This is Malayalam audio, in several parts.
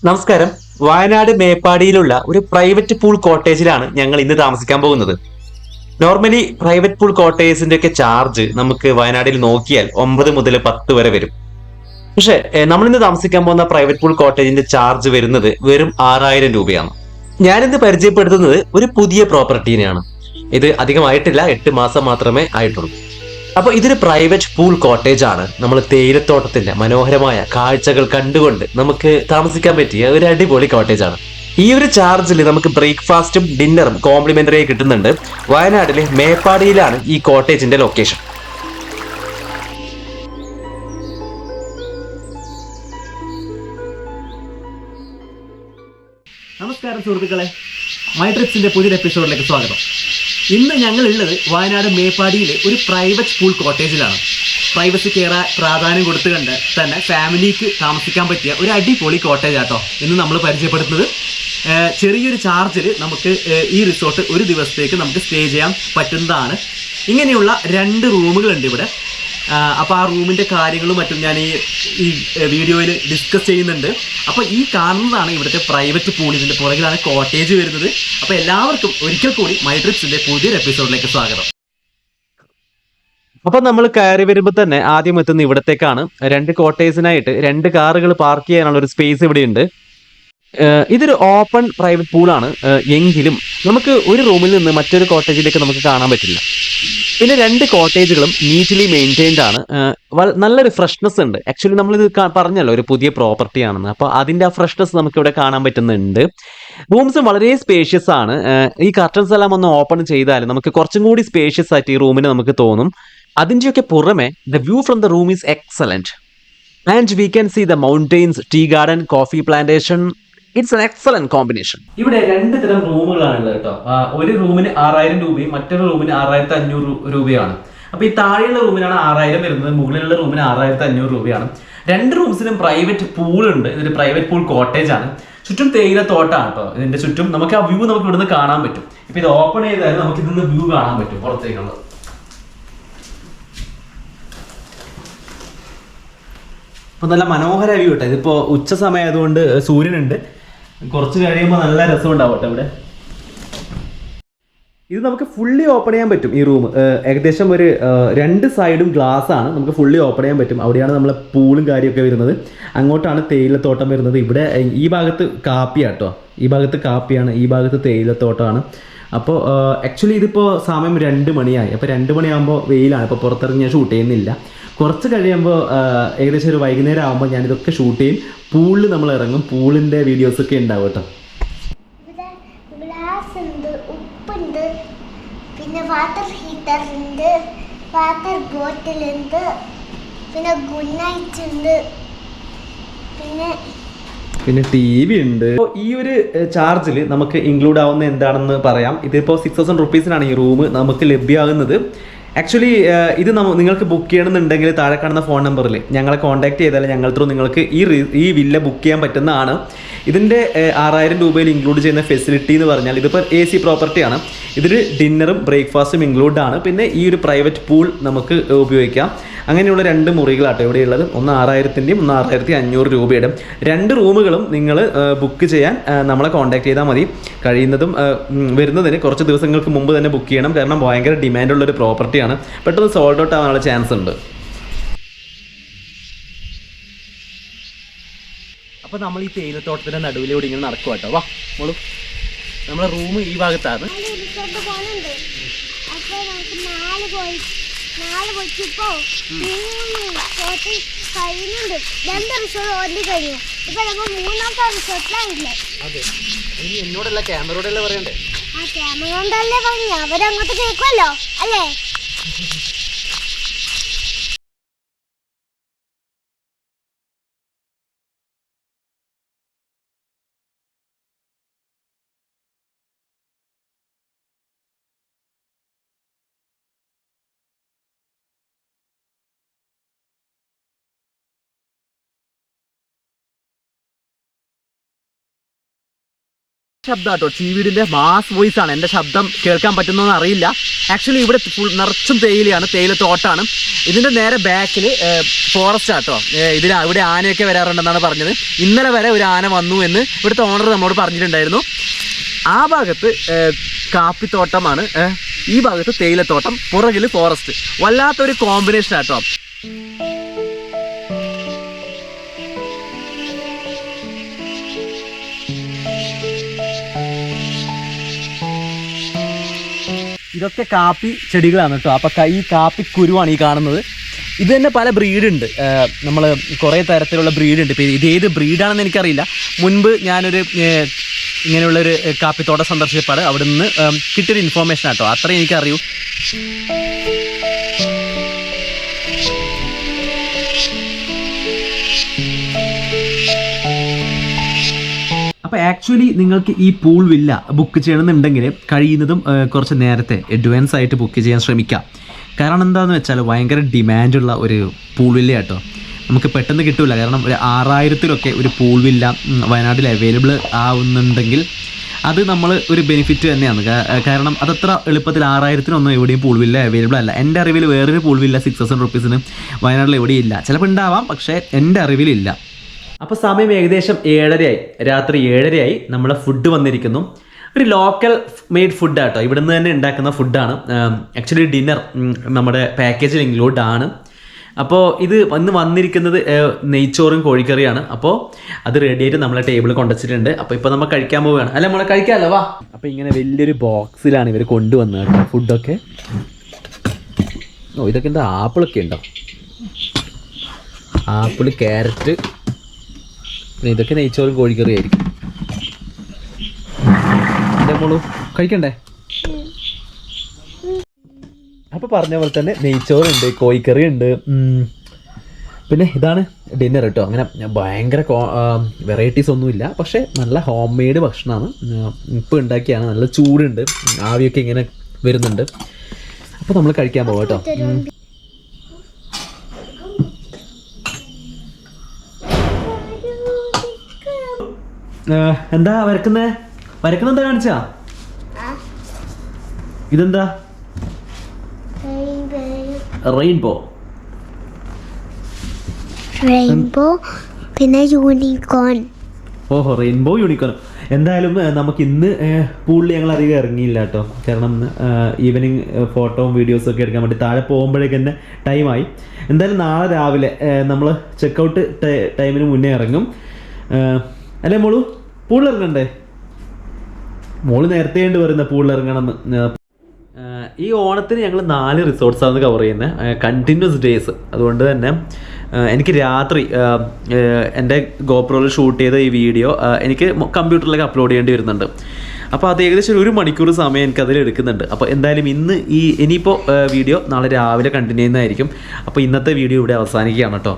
നമസ്കാരം. വയനാട് മേപ്പാടിയിലുള്ള ഒരു പ്രൈവറ്റ് പൂൾ കോട്ടേജിലാണ് ഞങ്ങൾ ഇന്ന് താമസിക്കാൻ പോകുന്നത്. നോർമലി പ്രൈവറ്റ് പൂൾ കോട്ടേജിന്റെ ഒക്കെ ചാർജ് നമുക്ക് വയനാട്ടിൽ നോക്കിയാൽ 9 മുതൽ 10 വരെ വരും. പക്ഷേ നമ്മൾ ഇന്ന് താമസിക്കാൻ പോകുന്ന പ്രൈവറ്റ് പൂൾ കോട്ടേജിന്റെ ചാർജ് വരുന്നത് വെറും 6000 രൂപയാണ്. ഞാനിന്ന് പരിചയപ്പെടുത്തുന്നത് ഒരു പുതിയ പ്രോപ്പർട്ടീനെയാണ്. ഇത് അധികമായിട്ടില്ല, 8 മാസം മാത്രമേ ആയിട്ടുള്ളൂ. അപ്പൊ ഇതൊരു പ്രൈവറ്റ് പൂൾ കോട്ടേജ് ആണ്. നമ്മൾ തേയിലത്തോട്ടത്തിന്റെ മനോഹരമായ കാഴ്ചകൾ കണ്ടുകൊണ്ട് നമുക്ക് താമസിക്കാൻ പറ്റിയ ഒരു അടിപൊളി കോട്ടേജ് ആണ്. ഈ ഒരു ചാർജിൽ നമുക്ക് ബ്രേക്ക്ഫാസ്റ്റും ഡിന്നറും കോംപ്ലിമെന്ററി ആയി കിട്ടുന്നുണ്ട്. വയനാട്ടിലെ മേപ്പാടിയിലാണ് ഈ കോട്ടേജിന്റെ ലൊക്കേഷൻ. നമസ്കാരം സുഹൃത്തുക്കളെ, മൈ ട്രിപ്സിന്റെ പുതിയൊരു എപ്പിസോഡിലേക്ക് സ്വാഗതം. ഇന്ന് ഞങ്ങൾ ഉള്ളത് വയനാട് മേപ്പാടിയിലെ ഒരു പ്രൈവറ്റ് സ്കൂൾ കോട്ടേജിലാണ്. പ്രൈവസിക്ക് ഏറെ പ്രാധാന്യം കൊടുത്തുകൊണ്ട് തന്നെ ഫാമിലിക്ക് താമസിക്കാൻ പറ്റിയ ഒരു അടിപൊളി കോട്ടേജ് ആട്ടോ ഇന്ന് നമ്മൾ പരിചയപ്പെടുത്തുന്നത്. ചെറിയൊരു ചാർജിൽ നമുക്ക് ഈ റിസോർട്ട് ഒരു ദിവസത്തേക്ക് നമുക്ക് സ്റ്റേ ചെയ്യാൻ പറ്റുന്നതാണ്. ഇങ്ങനെയുള്ള 2 റൂമുകളുണ്ട് ഇവിടെ. അപ്പോൾ ആ റൂമിൻ്റെ കാര്യങ്ങളും മറ്റും ഞാൻ ഈ വീഡിയോയിൽ ഡിസ്കസ് ചെയ്യുന്നുണ്ട്. അപ്പോൾ ഈ കാണുന്നതാണ് ഇവിടുത്തെ പ്രൈവറ്റ് പൂൾ. ഇതിൻ്റെ പുറകിലാണ് കോട്ടേജ് വരുന്നത്. അപ്പോൾ എല്ലാവർക്കും ഒരിക്കൽ കൂടി മൈ ട്രിപ്സിൻ്റെ പുതിയൊരു എപ്പിസോഡിലേക്ക് സ്വാഗതം. അപ്പൊ നമ്മൾ കയറി വരുമ്പോൾ തന്നെ ആദ്യം എത്തുന്ന ഇവിടത്തേക്കാണ്. 2 കോട്ടേജിനായിട്ട് 2 കാറുകൾ പാർക്ക് ചെയ്യാനുള്ള ഒരു സ്പേസ് ഇവിടെയുണ്ട്. ഇതൊരു ഓപ്പൺ പ്രൈവറ്റ് പൂളാണ്. എങ്കിലും നമുക്ക് ഒരു റൂമിൽ നിന്ന് മറ്റൊരു കോട്ടേജിലേക്ക് നമുക്ക് കാണാൻ പറ്റില്ല. പിന്നെ 2 കോട്ടേജുകളും നീറ്റ്ലി മെയിൻറ്റൈൻഡ് ആണ്. നല്ലൊരു ഫ്രഷ്നെസ് ഉണ്ട്. ആക്ച്വലി നമ്മളിത് പറഞ്ഞല്ലോ ഒരു പുതിയ പ്രോപ്പർട്ടി ആണെന്ന്. അപ്പോൾ അതിൻ്റെ ആ ഫ്രഷ്നെസ് നമുക്ക് ഇവിടെ കാണാൻ പറ്റുന്നുണ്ട്. റൂംസും വളരെ സ്പേഷ്യസ് ആണ്. ഈ കർട്ടൻസ് എല്ലാം ഒന്ന് ഓപ്പൺ ചെയ്താൽ നമുക്ക് കുറച്ചും കൂടി സ്പേഷ്യസ് ആയിട്ട് ഈ റൂമിന് നമുക്ക് തോന്നും. അതിൻ്റെയൊക്കെ പുറമെ the view from the room is excellent and we can see the mountains, tea garden, coffee plantation. It's an excellent combination. ഇവിടെ 2 തരം റൂമുകളാണ് ഉള്ളത് കേട്ടോ. ഒരു റൂമിന് 6000 രൂപയും മറ്റൊരു റൂമിന് 6500 രൂപയാണ്. അപ്പൊ ഈ താഴെയുള്ള റൂമിനാണ് 6000 വരുന്നത്, മുകളിലുള്ള റൂമിന് 6500 രൂപയാണ്. 2 റൂംസിനും പ്രൈവറ്റ് പൂൾ ഉണ്ട്. ഇതൊരു പ്രൈവറ്റ് പൂൾ കോട്ടേജ് ആണ്. ചുറ്റും തേയില തോട്ടാണ് കേട്ടോ. ഇതിന്റെ ചുറ്റും നമുക്ക് ആ വ്യൂ നമുക്ക് ഇവിടുന്ന് കാണാൻ പറ്റും. ഇപ്പൊ ഇത് ഓപ്പൺ ചെയ്താൽ നമുക്ക് ഇതിന്ന് വ്യൂ കാണാൻ പറ്റും പുറത്തേക്കുള്ളത്. അപ്പൊ നല്ല മനോഹര വ്യൂ കേട്ടോ. ഇതിപ്പോ ഉച്ച സമയം ആയതുകൊണ്ട് സൂര്യനുണ്ട്. കുറച്ച് കഴിയുമ്പോൾ നല്ല രസം ഉണ്ടാവട്ടെ ഇവിടെ. ഇത് നമുക്ക് ഫുള്ളി ഓപ്പൺ ചെയ്യാൻ പറ്റും. ഈ റൂം ഏകദേശം ഒരു 2 സൈഡും ഗ്ലാസ് ആണ്. നമുക്ക് ഫുള്ളി ഓപ്പൺ ചെയ്യാൻ പറ്റും. അവിടെയാണ് നമ്മളെ പൂളും കാര്യമൊക്കെ വരുന്നത്. അങ്ങോട്ടാണ് തേയിലത്തോട്ടം വരുന്നത്. ഇവിടെ ഈ ഭാഗത്ത് കാപ്പിയാട്ടോ. ഈ ഭാഗത്ത് കാപ്പിയാണ്, ഈ ഭാഗത്ത് തേയിലത്തോട്ടമാണ്. അപ്പോൾ ആക്ച്വലി ഇതിപ്പോൾ സമയം 2 മണിയായി. അപ്പോൾ 2 മണിയാകുമ്പോൾ വെയിലാണ്. ഇപ്പോൾ പുറത്തിറങ്ങി ഞാൻ ഷൂട്ട് ചെയ്യുന്നില്ല. കുറച്ച് കഴിയുമ്പോൾ ഏകദേശം ഒരു വൈകുന്നേരം ആകുമ്പോൾ ഞാനിതൊക്കെ ഷൂട്ട് ചെയ്യും. പൂളിൽ നമ്മൾ ഇറങ്ങും. പൂളിൻ്റെ വീഡിയോസൊക്കെ ഉണ്ടാവും കേട്ടോ. ഉപ്പുണ്ട്, പിന്നെ വാട്ടർ ഹീറ്റർ ഉണ്ട്, വാട്ടർ ബോട്ടിൽ ഉണ്ട്, പിന്നെ ഗുഡ് നൈറ്റ് ഉണ്ട്, പിന്നെ TV ഉണ്ട്. അപ്പോൾ ഈ ഒരു ചാർജിൽ നമുക്ക് ഇൻക്ലൂഡ് ആവുന്ന എന്താണെന്ന് പറയാം. ഇതിപ്പോൾ 6000 റുപ്പീസിനാണ് ഈ റൂം നമുക്ക് ലഭ്യമാകുന്നത്. ആക്ച്വലി ഇത് നിങ്ങൾക്ക് ബുക്ക് ചെയ്യണമെന്നുണ്ടെങ്കിൽ താഴെ കാണുന്ന ഫോൺ നമ്പറിൽ ഞങ്ങളെ കോൺടാക്ട് ചെയ്താൽ ഞങ്ങൾ ത്രൂ നിങ്ങൾക്ക് ഈ വില്ല ബുക്ക് ചെയ്യാൻ പറ്റുന്നതാണ്. ഇതിൻ്റെ 6000 രൂപയിൽ ഇൻക്ലൂഡ് ചെയ്യുന്ന ഫെസിലിറ്റി എന്ന് പറഞ്ഞാൽ ഇതിപ്പോൾ AC പ്രോപ്പർട്ടിയാണ്. ഇതിൽ ഡിന്നറും ബ്രേക്ക്ഫാസ്റ്റും ഇൻക്ലൂഡ് ആണ്. പിന്നെ ഈ ഒരു പ്രൈവറ്റ് പൂൾ നമുക്ക് ഉപയോഗിക്കാം. അങ്ങനെയുള്ള 2 മുറികളാട്ടോ ഇവിടെയുള്ളത്. ഒന്ന് 6000-ൻ്റെയും ഒന്ന് 6500 രൂപയുടെ. 2 റൂമുകളും നിങ്ങൾ ബുക്ക് ചെയ്യാൻ നമ്മളെ കോൺടാക്ട് ചെയ്താൽ മതി. കഴിയുന്നതും വരുന്നതിന് കുറച്ച് ദിവസങ്ങൾക്ക് മുമ്പ് തന്നെ ബുക്ക് ചെയ്യണം. കാരണം ഭയങ്കര ഡിമാൻഡുള്ളൊരു പ്രോപ്പർട്ടിയാണ്. പെട്ടെന്ന് സോൾഡ് ഔട്ട് ആവാനുള്ള ചാൻസ് ഉണ്ട്. അപ്പോൾ നമ്മൾ ഈ തേയിലത്തോട്ടത്തിൻ്റെ നടുവിലൂടെ ഇങ്ങനെ നടക്കുക കേട്ടോ. വാ മോളു, നമ്മളെ റൂം ഈ ഭാഗത്താണ്. കഴിയുന്നുണ്ട്. 2 റിസോർട്ട് ഓൾറെഡി കഴിഞ്ഞു. ഇപ്പൊ നമ്മൾ 3ാമത്തെ റിസോർട്ടിലായില്ലേ? അതെ, ഇനി എന്നോടല്ല ക്യാമറയോടല്ലേ പറയണ്ടേ? ആ ക്യാമറ കൊണ്ടല്ലേ പറഞ്ഞു. അവരങ്ങോട്ട് കേൾക്കുമല്ലോ അല്ലേ? ശബ്ദം കേട്ടോ, ചീവീടിൻ്റെ മാസ് വോയിസ് ആണ്. എൻ്റെ ശബ്ദം കേൾക്കാൻ പറ്റുന്നതെന്ന് അറിയില്ല. ആക്ച്വലി ഇവിടെ ഫുൾ നിറച്ചും തേയിലയാണ്, തേയിലത്തോട്ടാണ്. ഇതിൻ്റെ നേരെ ബാക്കിൽ ഫോറസ്റ്റ് ആട്ടോ. ഇവിടെ ആനയൊക്കെ വരാറുണ്ടെന്നാണ് പറഞ്ഞത്. ഇന്നലെ വരെ ഒരു ആന വന്നു എന്ന് ഇവിടുത്തെ ഓണർ നമ്മോട് പറഞ്ഞിട്ടുണ്ടായിരുന്നു. ആ ഭാഗത്ത് കാപ്പിത്തോട്ടമാണ്, ഈ ഭാഗത്ത് തേയിലത്തോട്ടം, പുറകിൽ ഫോറസ്റ്റ്. വല്ലാത്തൊരു കോമ്പിനേഷൻ ആട്ടോ. ഇതൊക്കെ കാപ്പി ചെടികളാണ് കേട്ടോ. അപ്പം ഈ കാപ്പി കുരുവാണ് ഈ കാണുന്നത്. ഇത് തന്നെ പല ബ്രീഡുണ്ട്, നമ്മൾ കുറേ തരത്തിലുള്ള ബ്രീഡുണ്ട്. ഇപ്പോൾ ഇത് ഏത് ബ്രീഡാണെന്ന് എനിക്കറിയില്ല. മുൻപ് ഞാനൊരു ഇങ്ങനെയുള്ളൊരു കാപ്പിത്തോട്ടം സന്ദർശിച്ചപ്പോൾ അവിടെ നിന്ന് കിട്ടിയൊരു ഇൻഫോർമേഷൻ ആട്ടോ, അത്രയും എനിക്കറിയൂ. അപ്പോൾ ആക്ച്വലി നിങ്ങൾക്ക് ഈ പൂൾ വില്ല ബുക്ക് ചെയ്യണമെന്നുണ്ടെങ്കിൽ കഴിയുന്നതും കുറച്ച് നേരത്തെ അഡ്വാൻസ് ആയിട്ട് ബുക്ക് ചെയ്യാൻ ശ്രമിക്കാം. കാരണം എന്താണെന്ന് വെച്ചാൽ ഭയങ്കര ഡിമാൻഡുള്ള ഒരു പൂൾ വില്ല കേട്ടോ. നമുക്ക് പെട്ടെന്ന് കിട്ടില്ല. കാരണം ഒരു 6000-ലൊക്കെ ഒരു പൂൾ വില്ല വയനാട്ടിൽ അവൈലബിൾ ആവുന്നുണ്ടെങ്കിൽ അത് നമ്മൾ ഒരു ബെനിഫിറ്റ് തന്നെയാണ്. കാരണം അതത്ര എളുപ്പത്തിൽ 6000-നൊന്നും എവിടെയും പൂൾ വില്ല അവൈലബിൾ അല്ല. എൻ്റെ അറിവിൽ വേറൊരു പൂൾ വില്ല 6,000 റുപ്പീസിന് വയനാട്ടിൽ എവിടെയും ഇല്ല. ചിലപ്പോൾ ഉണ്ടാവാം, പക്ഷേ എൻ്റെ അറിവിലില്ല. അപ്പോൾ സമയം ഏകദേശം 7:30 രാത്രി 7:30 നമ്മളെ ഫുഡ് വന്നിരിക്കുന്നു. ഒരു ലോക്കൽ മെയ്ഡ് ഫുഡ് ആട്ടോ, ഇവിടെ നിന്ന് തന്നെ ഉണ്ടാക്കുന്ന ഫുഡാണ്. ആക്ച്വലി ഡിന്നർ നമ്മുടെ പാക്കേജിൽ ഇൻക്ലൂഡ് ആണ്. അപ്പോൾ ഇത് വന്നിരിക്കുന്നത് നെയ്ച്ചോറും കോഴിക്കറിയാണ്. അപ്പോൾ അത് റെഡിയായിട്ട് നമ്മളെ ടേബിളിൽ കൊണ്ടുവച്ചിട്ടുണ്ട്. അപ്പോൾ ഇപ്പോൾ നമ്മൾ കഴിക്കാൻ പോവുകയാണ്. അല്ല, നമ്മളെ കഴിക്കാമല്ലോ, വാ. അപ്പോൾ ഇങ്ങനെ വലിയൊരു ബോക്സിലാണ് ഇവർ കൊണ്ടുവന്നത് കേട്ടോ ഫുഡൊക്കെ. ഓ, ഇതൊക്കെ എന്താ, ആപ്പിളൊക്കെ ഉണ്ടോ? ആപ്പിൾ, ക്യാരറ്റ്, പിന്നെ ഇതൊക്കെ നെയ്ച്ചോറും കോഴിക്കറി ആയിരിക്കും. എൻ്റെ മോളു കഴിക്കണ്ടേ? അപ്പോൾ പറഞ്ഞ പോലെ തന്നെ നെയ്ച്ചോറുണ്ട്, കോഴിക്കറി ഉണ്ട്, പിന്നെ ഇതാണ് ഡിന്നർ കേട്ടോ. അങ്ങനെ ഭയങ്കര വെറൈറ്റീസ് ഒന്നുമില്ല, പക്ഷേ നല്ല ഹോം മെയ്ഡ് ഭക്ഷണമാണ്. ഇപ്പോൾ ഉണ്ടാക്കിയാണ്, നല്ല ചൂടുണ്ട്, ആവിയൊക്കെ ഇങ്ങനെ വരുന്നുണ്ട്. അപ്പോൾ നമ്മൾ കഴിക്കാൻ പോകാം കേട്ടോ. എന്താ വരക്കുന്നെന്താ കാണിച്ചാ? ഇതെന്താ? റെയിൻബോ പിന്നെ യൂണിക്കോൺ. ഓഹോ, റെയിൻബോ യൂണിക്കോൺ. എന്തായാലും നമുക്ക് ഇന്ന് പൂളിൽ ഞങ്ങൾ അധികം ഇറങ്ങിയില്ല കേട്ടോ. കാരണം ഈവനിങ് ഫോട്ടോയും വീഡിയോസും ഒക്കെ എടുക്കാൻ വേണ്ടി താഴെ പോകുമ്പോഴേക്ക് തന്നെ ടൈമായി. എന്തായാലും നാളെ രാവിലെ നമ്മൾ ചെക്കൗട്ട് ടൈമിന് മുന്നേ ഇറങ്ങും. അല്ലേ മോളു? പൂളിലിറങ്ങണ്ടേ? മോള് നേരത്തെ ഉണ്ട് പറയുന്ന പൂളിലിറങ്ങണം. ഈ ഓണത്തിന് ഞങ്ങൾ 4 റിസോർട്ട്സാണ് കവർ ചെയ്യുന്നത്, കണ്ടിന്യൂസ് ഡേയ്സ്. അതുകൊണ്ട് തന്നെ എനിക്ക് രാത്രി എൻ്റെ ഗോപ്രോയിൽ ഷൂട്ട് ചെയ്ത ഈ വീഡിയോ എനിക്ക് കമ്പ്യൂട്ടറിലേക്ക് അപ്ലോഡ് ചെയ്യേണ്ടി വരുന്നുണ്ട്. അപ്പോൾ അത് ഏകദേശം 1 മണിക്കൂർ സമയം എനിക്കതിൽ എടുക്കുന്നുണ്ട്. അപ്പോൾ എന്തായാലും ഇനിയിപ്പോൾ വീഡിയോ നാളെ രാവിലെ കണ്ടിന്യൂ ചെയ്യുന്നതായിരിക്കും. അപ്പോൾ ഇന്നത്തെ വീഡിയോ ഇവിടെ അവസാനിക്കുകയാണ് കേട്ടോ.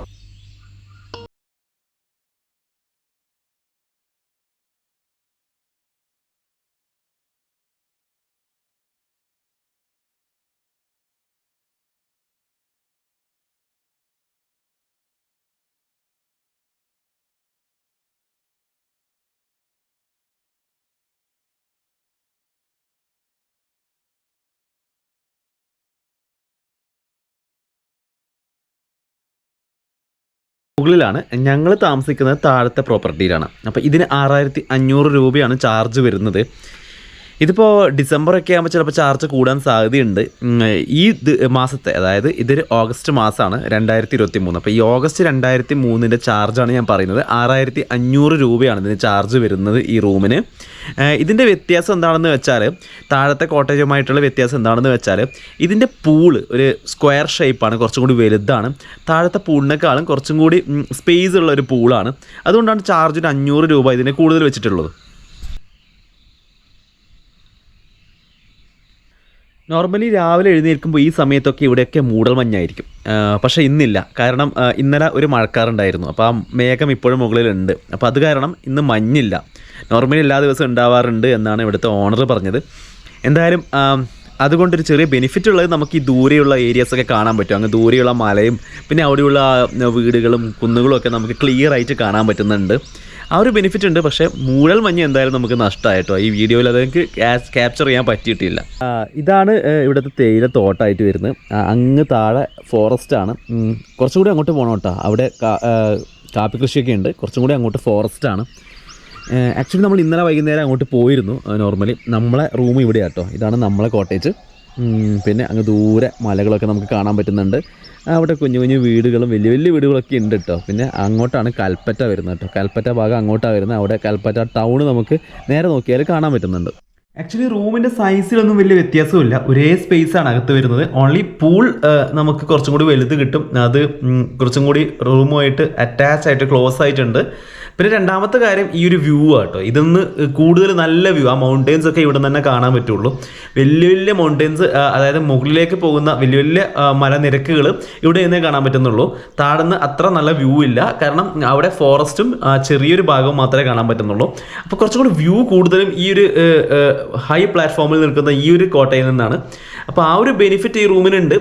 മുകളിലാണ് ഞങ്ങൾ താമസിക്കുന്നത്, താഴത്തെ പ്രോപ്പർട്ടിയിലാണ്. അപ്പോൾ ഇതിന് 6500 രൂപയാണ് ചാർജ് വരുന്നത്. ഇതിപ്പോൾ ഡിസംബറൊക്കെ ആകുമ്പോൾ ചിലപ്പോൾ ചാർജ് കൂടാൻ സാധ്യതയുണ്ട്. ഈ മാസത്തെ, അതായത് ഇതൊരു ഓഗസ്റ്റ് മാസമാണ് 2023. അപ്പോൾ ഈ ഓഗസ്റ്റ് 2003 ചാർജാണ് ഞാൻ പറയുന്നത്. 6500 രൂപയാണ് ഇതിന് ചാർജ് വരുന്നത് ഈ റൂമിന്. ഇതിൻ്റെ വ്യത്യാസം എന്താണെന്ന് വെച്ചാൽ, താഴത്തെ കോട്ടേജുമായിട്ടുള്ള വ്യത്യാസം എന്താണെന്ന് വെച്ചാൽ, ഇതിൻ്റെ പൂള് ഒരു സ്ക്വയർ ഷേപ്പാണ്, കുറച്ചും കൂടി വലുതാണ്. താഴത്തെ പൂളിനേക്കാളും കുറച്ചും കൂടി സ്പേസ് ഉള്ള ഒരു പൂളാണ്. അതുകൊണ്ടാണ് ചാർജിന് 500 രൂപ ഇതിന് കൂടുതൽ വെച്ചിട്ടുള്ളത്. നോർമലി രാവിലെ എഴുന്നേൽക്കുമ്പോൾ ഈ സമയത്തൊക്കെ ഇവിടെയൊക്കെ മൂടൽമഞ്ഞായിരിക്കും. പക്ഷേ ഇന്നില്ല. കാരണം ഇന്നലെ ഒരു മഴക്കാറുണ്ടായിരുന്നു. അപ്പോൾ ആ മേഘം ഇപ്പോഴും മുകളിലുണ്ട്. അപ്പോൾ അത് കാരണം ഇന്ന് മഞ്ഞില്ല. നോർമലി എല്ലാ ദിവസവും ഉണ്ടാവാറുണ്ട് എന്നാണ് ഇവിടുത്തെ ഓണർ പറഞ്ഞത്. എന്തായാലും അതുകൊണ്ടൊരു ചെറിയ ബെനിഫിറ്റ് ഉള്ളത്, നമുക്ക് ഈ ദൂരെയുള്ള ഏരിയാസൊക്കെ കാണാൻ പറ്റും. അങ്ങ് ദൂരെയുള്ള മലയും പിന്നെ അവിടെയുള്ള വീടുകളും കുന്നുകളും ഒക്കെ നമുക്ക് ക്ലിയർ ആയിട്ട് കാണാൻ പറ്റുന്നുണ്ട്. ആ ഒരു ബെനിഫിറ്റ് ഉണ്ട്. പക്ഷേ മൂഴൽ മഞ്ഞ് എന്തായാലും നമുക്ക് നഷ്ടമായിട്ടോ, ഈ വീഡിയോയിൽ അതെനിക്ക് ക്യാപ്ചർ ചെയ്യാൻ പറ്റിയിട്ടില്ല. ഇതാണ് ഇവിടുത്തെ തേയില തോട്ടമായിട്ട് വരുന്നത്. അങ്ങ് താഴെ ഫോറസ്റ്റാണ്. കുറച്ചുകൂടി അങ്ങോട്ട് പോകണം കേട്ടോ, അവിടെ കാപ്പി കൃഷിയൊക്കെ ഉണ്ട്. കുറച്ചും കൂടി അങ്ങോട്ട് ഫോറസ്റ്റാണ്. ആക്ച്വലി നമ്മൾ ഇന്നലെ വൈകുന്നേരം അങ്ങോട്ട് പോയിരുന്നു. നോർമലി നമ്മളെ റൂം ഇവിടെ കേട്ടോ, ഇതാണ് നമ്മളെ കോട്ടേജ്. പിന്നെ അങ്ങ് ദൂരെ മലകളൊക്കെ നമുക്ക് കാണാൻ പറ്റുന്നുണ്ട്. അവിടെ കുഞ്ഞു കുഞ്ഞു വീടുകളും വലിയ വലിയ വീടുകളൊക്കെ ഉണ്ട് കേട്ടോ. പിന്നെ അങ്ങോട്ടാണ് കൽപ്പറ്റ വരുന്നത് കേട്ടോ, കൽപ്പറ്റ ഭാഗം അങ്ങോട്ടാണ് വരുന്നത്. അവിടെ കൽപ്പറ്റ ടൗൺ നമുക്ക് നേരെ നോക്കിയാൽ കാണാൻ പറ്റുന്നുണ്ട്. ആക്ച്വലി റൂമിൻ്റെ സൈസിലൊന്നും വലിയ വ്യത്യാസമില്ല, ഒരേ സ്പേസാണ് അകത്ത് വരുന്നത്. ഓൺലി പൂൾ നമുക്ക് കുറച്ചും കൂടി വലുത് കിട്ടും. അത് കുറച്ചും കൂടി റൂമുമായിട്ട് അറ്റാച്ച് ആയിട്ട് ക്ലോസ് ആയിട്ടുണ്ട്. പിന്നെ രണ്ടാമത്തെ കാര്യം ഈ ഒരു വ്യൂ ആട്ടോ, ഇതൊന്ന് കൂടുതൽ നല്ല വ്യൂ, ആ മൗണ്ടെയ്ൻസ് ഒക്കെ ഇവിടെ തന്നെ കാണാൻ പറ്റുള്ളൂ. വലിയ വലിയ മൗണ്ടെയ്ൻസ്, അതായത് മുകളിലേക്ക് പോകുന്ന വലിയ വലിയ മലനിരക്കുകൾ ഇവിടെ നിന്നേ കാണാൻ പറ്റുന്നുള്ളൂ. താഴ്ന്ന് അത്ര നല്ല വ്യൂ ഇല്ല, കാരണം അവിടെ ഫോറസ്റ്റും ചെറിയൊരു ഭാഗവും മാത്രമേ കാണാൻ പറ്റുന്നുള്ളൂ. അപ്പോൾ കുറച്ചും കൂടി വ്യൂ കൂടുതലും ഈ ഒരു ഹൈ പ്ലാറ്റ്ഫോമിൽ നിൽക്കുന്ന ഈ ഒരു കോട്ടയിൽ നിന്നാണ്. അപ്പോൾ ആ ഒരു ബെനിഫിറ്റ് ഈ റൂമിനുണ്ട്.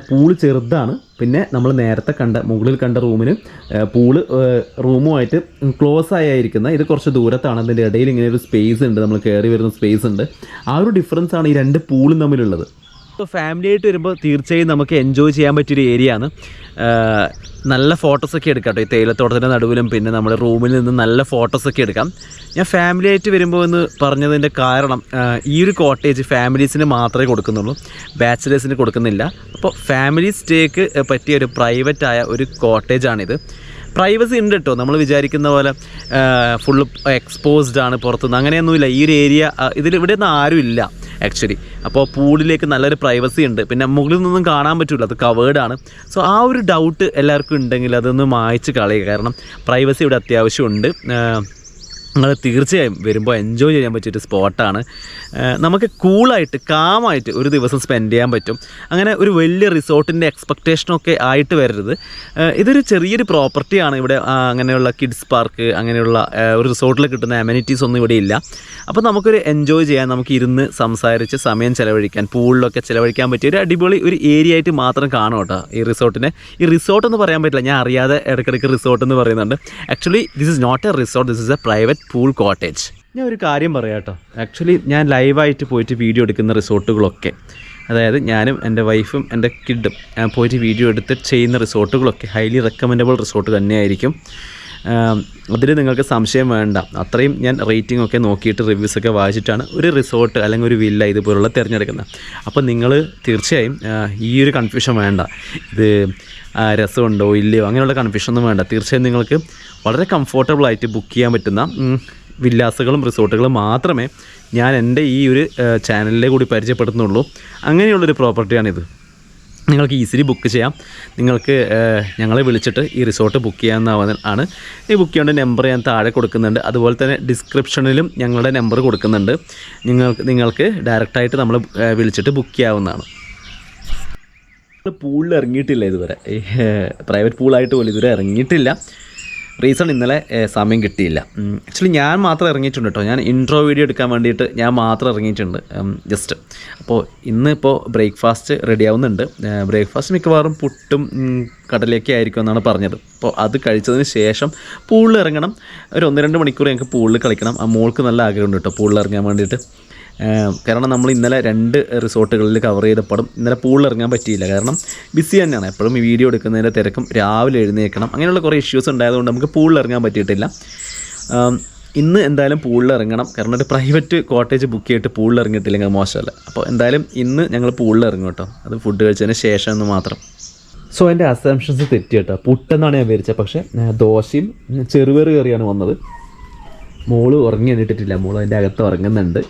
പൂള് ചെറുതാണ്. പിന്നെ നമ്മൾ നേരത്തെ മുകളിൽ കണ്ട റൂമിന് പൂള് റൂമുമായിട്ട് ക്ലോസ് ആയിരിക്കുന്ന ഇത് കുറച്ച് ദൂരത്താണ്. അതിൻ്റെ ഇടയിൽ ഇങ്ങനെ ഒരു സ്പേസ് ഉണ്ട്, നമ്മൾ കയറി വരുന്ന സ്പേസ് ഉണ്ട്. ആ ഒരു ഡിഫറൻസ് ആണ് ഈ രണ്ട് പൂളും തമ്മിലുള്ളത്. അപ്പോൾ ഫാമിലി ആയിട്ട് വരുമ്പോൾ തീർച്ചയായും നമുക്ക് എൻജോയ് ചെയ്യാൻ പറ്റിയൊരു ഏരിയ ആണ്. നല്ല ഫോട്ടോസൊക്കെ എടുക്കാം കേട്ടോ, ഈ തേയിലത്തോട്ടത്തിൻ്റെ നടുവിലും പിന്നെ നമ്മുടെ റൂമിൽ നിന്ന് നല്ല ഫോട്ടോസൊക്കെ എടുക്കാം. ഞാൻ ഫാമിലി ആയിട്ട് വരുമ്പോൾ എന്ന് പറഞ്ഞതിൻ്റെ കാരണം, ഈ ഒരു കോട്ടേജ് ഫാമിലീസിന് മാത്രമേ കൊടുക്കുന്നുള്ളൂ, ബാച്ചിലേഴ്സിന് കൊടുക്കുന്നില്ല. അപ്പോൾ ഫാമിലി സ്റ്റേക്ക് പറ്റിയ ഒരു പ്രൈവറ്റായ ഒരു കോട്ടേജാണിത്. പ്രൈവസി ഉണ്ട് കേട്ടോ, നമ്മൾ വിചാരിക്കുന്ന പോലെ ഫുള്ള് എക്സ്പോസ്ഡ് ആണ് പുറത്തുനിന്ന്, അങ്ങനെയൊന്നുമില്ല. ഈ ഒരു ഏരിയ ഇവിടെ ഒന്നും ആരും ഇല്ല ആക്ച്വലി. അപ്പോൾ പൂളിലേക്ക് നല്ലൊരു പ്രൈവസി ഉണ്ട്. പിന്നെ മുകളിൽ നിന്നും കാണാൻ പറ്റില്ല, അത് കവേർഡാണ്. സോ ആ ഒരു ഡൗട്ട് എല്ലാവർക്കും ഉണ്ടെങ്കിൽ അതൊന്ന് മായ്ച്ച് കളയുക, കാരണം പ്രൈവസി ഇവിടെ അത്യാവശ്യമുണ്ട്. നിങ്ങൾ തീർച്ചയായും വരുമ്പോൾ എൻജോയ് ചെയ്യാൻ പറ്റിയൊരു സ്പോട്ടാണ്. നമുക്ക് കൂളായിട്ട് കാമായിട്ട് ഒരു ദിവസം സ്പെൻഡ് ചെയ്യാൻ പറ്റും. അങ്ങനെ ഒരു വലിയ റിസോർട്ടിൻ്റെ എക്സ്പെക്റ്റേഷനൊക്കെ ആയിട്ട് വരരുത്. ഇതൊരു ചെറിയൊരു പ്രോപ്പർട്ടിയാണ്. ഇവിടെ അങ്ങനെയുള്ള കിഡ്സ് പാർക്ക്, അങ്ങനെയുള്ള ഒരു റിസോർട്ടിൽ കിട്ടുന്ന അമ്യൂണിറ്റീസ് ഒന്നും ഇവിടെ ഇല്ല. അപ്പോൾ നമുക്കൊരു എൻജോയ് ചെയ്യാൻ, നമുക്ക് ഇരുന്ന് സംസാരിച്ച് സമയം ചിലവഴിക്കാൻ, പൂളിലൊക്കെ ചിലവഴിക്കാൻ പറ്റിയ ഒരു അടിപൊളി ഒരു ഏരിയ ആയിട്ട് മാത്രം കാണും കേട്ടോ ഈ റിസോർട്ടിനെ. ഈ റിസോർട്ട് എന്ന് പറയാൻ പറ്റില്ല, ഞാൻ അറിയാതെ ഇടയ്ക്കിടയ്ക്ക് റിസോർട്ട് എന്ന് പറയുന്നുണ്ട്. Actually this is not a resort, this is a private pool cottage. ഞാൻ ഒരു കാര്യം പറയാം കേട്ടോ, ആക്ച്വലി ഞാൻ ലൈവായിട്ട് പോയിട്ട് വീഡിയോ എടുക്കുന്ന റിസോർട്ടുകളൊക്കെ, അതായത് ഞാനും എൻ്റെ വൈഫും എൻ്റെ കിഡും പോയിട്ട് വീഡിയോ എടുത്ത് ചെയ്യുന്ന റിസോർട്ടുകളൊക്കെ ഹൈലി റെക്കമെൻഡബിൾ റിസോർട്ട് തന്നെയായിരിക്കും. അതിൽ നിങ്ങൾക്ക് സംശയം വേണ്ട. അത്രയും ഞാൻ റേറ്റിംഗ് ഒക്കെ നോക്കിയിട്ട് റിവ്യൂസൊക്കെ വായിച്ചിട്ടാണ് ഒരു റിസോർട്ട് അല്ലെങ്കിൽ ഒരു വില്ല ഇതുപോലുള്ള തിരഞ്ഞെടുക്കുന്നത്. അപ്പോൾ നിങ്ങൾ തീർച്ചയായും ഈ ഒരു കൺഫ്യൂഷൻ വേണ്ട, ഇത് രസമുണ്ടോ ഇല്ലയോ അങ്ങനെയുള്ള കൺഫ്യൂഷനൊന്നും വേണ്ട. തീർച്ചയായും നിങ്ങൾക്ക് വളരെ കംഫോർട്ടബിളായിട്ട് ബുക്ക് ചെയ്യാൻ പറ്റുന്ന വില്ലാസുകളും റിസോർട്ടുകളും മാത്രമേ ഞാൻ എൻ്റെ ഈ ഒരു ചാനലിലെ കൂടി പരിചയപ്പെടുത്തുന്നുള്ളൂ. അങ്ങനെയുള്ളൊരു പ്രോപ്പർട്ടിയാണിത്. നിങ്ങൾക്ക് ഈസിലി ബുക്ക് ചെയ്യാം. നിങ്ങൾക്ക് ഞങ്ങളെ വിളിച്ചിട്ട് ഈ റിസോർട്ട് ബുക്ക് ചെയ്യാവുന്നതാണ്. ഈ ബുക്ക് ചെയ്യേണ്ട നമ്പർ ഞാൻ താഴെ കൊടുക്കുന്നുണ്ട്. അതുപോലെ തന്നെ ഡിസ്ക്രിപ്ഷനിലും ഞങ്ങളുടെ നമ്പർ കൊടുക്കുന്നുണ്ട്. നിങ്ങൾക്ക് ഡയറക്റ്റായിട്ട് നമ്മൾ വിളിച്ചിട്ട് ബുക്ക് ചെയ്യാവുന്നതാണ്. പൂളിൽ ഇറങ്ങിയിട്ടില്ല ഇതുവരെ, പ്രൈവറ്റ് പൂളായിട്ട് പോലും ഇതുവരെ ഇറങ്ങിയിട്ടില്ല. റീസൺ ഇന്നലെ സമയം കിട്ടിയില്ല. ആക്ച്വലി ഞാൻ മാത്രം ഇറങ്ങിയിട്ടുണ്ട് കേട്ടോ, ഞാൻ ഇൻട്രോ വീഡിയോ എടുക്കാൻ വേണ്ടിയിട്ട് ഞാൻ മാത്രം ഇറങ്ങിയിട്ടുണ്ട് ജസ്റ്റ്. അപ്പോൾ ഇന്നിപ്പോൾ ബ്രേക്ക്ഫാസ്റ്റ് റെഡി ആവുന്നുണ്ട്. ബ്രേക്ക്ഫാസ്റ്റ് മിക്കവാറും പുട്ടും കടലയൊക്കെ ആയിരിക്കും എന്നാണ് പറഞ്ഞത്. അപ്പോൾ അത് കഴിച്ചതിന് ശേഷം പൂളിൽ ഇറങ്ങണം. ഒരു 1-2 മണിക്കൂർ ഞങ്ങൾക്ക് പൂളിൽ കളിക്കണം. ആ മോൾക്ക് നല്ല ആഗ്രഹമുണ്ട് കേട്ടോ പൂളിൽ ഇറങ്ങാൻ വേണ്ടിയിട്ട്. കാരണം നമ്മൾ ഇന്നലെ 2 റിസോർട്ടുകളിൽ കവർ ചെയ്തപ്പോഴും ഇന്നലെ പൂളിൽ ഇറങ്ങാൻ പറ്റിയില്ല, കാരണം ബിസി തന്നെയാണ്. എപ്പോഴും ഈ വീഡിയോ എടുക്കുന്നതിൻ്റെ തിരക്കും, രാവിലെ എഴുന്നേൽക്കണം, അങ്ങനെയുള്ള കുറേ ഇഷ്യൂസ് ഉണ്ടായതുകൊണ്ട് നമുക്ക് പൂളിൽ ഇറങ്ങാൻ പറ്റിയിട്ടില്ല. ഇന്ന് എന്തായാലും പൂളിൽ ഇറങ്ങണം, കാരണം ഒരു പ്രൈവറ്റ് കോട്ടേജ് ബുക്ക് ചെയ്തിട്ട് പൂളിൽ ഇറങ്ങിയിട്ടില്ലെങ്കിൽ മോശമല്ല. അപ്പോൾ എന്തായാലും ഇന്ന് ഞങ്ങൾ പൂളിൽ ഇറങ്ങും കേട്ടോ, അത് ഫുഡ് കഴിച്ചതിന് ശേഷം എന്ന് മാത്രം. സോ എൻ്റെ അസംഷൻസ് തെറ്റി കേട്ടോ, പുട്ടെന്നാണ് ഞാൻ വിചാരിച്ചത്. പക്ഷേ ദോശയും ചെറുപയർ കറിയാണ് വന്നത്. മോള് ഉറങ്ങി എണ്ണിട്ടിട്ടില്ല, മോള് അതിൻ്റെ അകത്ത് ഉറങ്ങുന്നുണ്ട്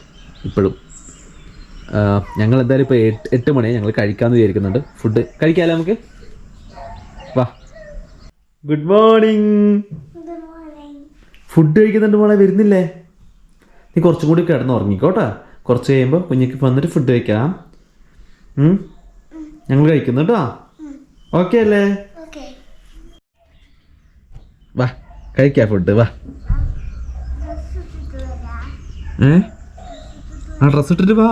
ഇപ്പോഴും. ഞങ്ങൾ എന്തായാലും ഇപ്പോൾ 8 മണിയായി, ഞങ്ങൾ കഴിക്കാമെന്ന് വിചാരിക്കുന്നുണ്ട്. ഫുഡ് കഴിക്കാമല്ലോ നമുക്ക്, വാ. Good morning. ഫുഡ് കഴിക്കുന്നുണ്ട് മോളെ, വരുന്നില്ലേ? നീ കുറച്ചും കൂടി കിടന്ന് ഉറങ്ങിക്കോട്ടാ, കുറച്ച് കഴിയുമ്പോൾ കുഞ്ഞിക്ക് വന്നിട്ട് ഫുഡ് കഴിക്കാം. ഞങ്ങൾ കഴിക്കുന്നു കേട്ടോ. ഓക്കെ അല്ലേ? ഓക്കെ. വാ കഴിക്കാം ഫുഡ് വാ. ആ ഡ്രസ് ഇട്ടിട്ട് വാ.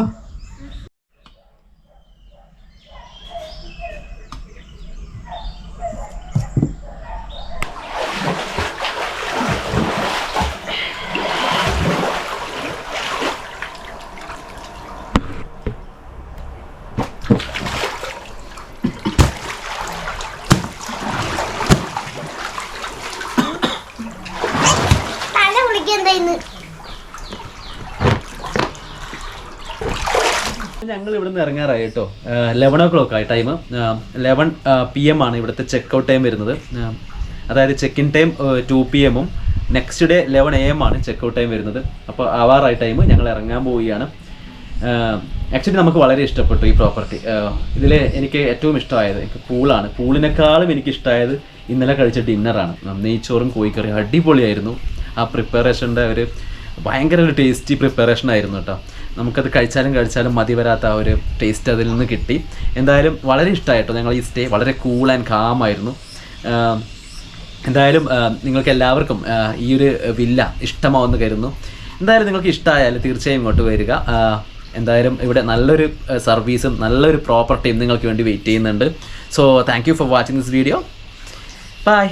തല കുളിക്കെന്തായിന്ന്? ഞങ്ങൾ ഇവിടെ നിന്ന് ഇറങ്ങാറായി കേട്ടോ. 11 o'clock ആയി ടൈം. 11 PM ആണ് ഇവിടുത്തെ ചെക്ക് ടൈം വരുന്നത്. അതായത് check in time 2 PM next day 11 AM ആണ് ചെക്ക് ടൈം വരുന്നത്. അപ്പോൾ ആവാറായി ടൈം, ഞങ്ങൾ ഇറങ്ങാൻ പോവുകയാണ്. ആക്ച്വലി നമുക്ക് വളരെ ഇഷ്ടപ്പെട്ടു ഈ പ്രോപ്പർട്ടി. ഇതിൽ എനിക്ക് ഏറ്റവും ഇഷ്ടമായത് എനിക്ക് പൂളാണ്. പൂളിനേക്കാളും എനിക്ക് ഇഷ്ടമായത് ഇന്നലെ കഴിച്ച ഡിന്നറാണ്. നെയ്ച്ചോറും കോഴിക്കറിയും അടിപൊളിയായിരുന്നു. ആ പ്രിപ്പറേഷൻ്റെ ഒരു ഭയങ്കര ഒരു ടേസ്റ്റി പ്രിപ്പറേഷൻ ആയിരുന്നു കേട്ടോ. നമുക്കത് കഴിച്ചാലും മതി വരാത്ത ആ ഒരു ടേസ്റ്റ് അതിൽ നിന്ന് കിട്ടി. എന്തായാലും വളരെ ഇഷ്ടമായിട്ടോ. ഞങ്ങൾ ഈ സ്റ്റേ വളരെ കൂൾ ആൻഡ് കാം ആയിരുന്നു. എന്തായാലും നിങ്ങൾക്ക് എല്ലാവർക്കും ഈ ഒരു വില്ല ഇഷ്ടമാവെന്ന് കരുതുന്നു. എന്തായാലും നിങ്ങൾക്ക് ഇഷ്ടമായാലും തീർച്ചയായും ഇങ്ങോട്ട് വരിക. എന്തായാലും ഇവിടെ നല്ലൊരു സർവീസും നല്ലൊരു പ്രോപ്പർട്ടിയും നിങ്ങൾക്ക് വേണ്ടി വെയിറ്റ് ചെയ്യുന്നുണ്ട്. So thank you for watching this video. By.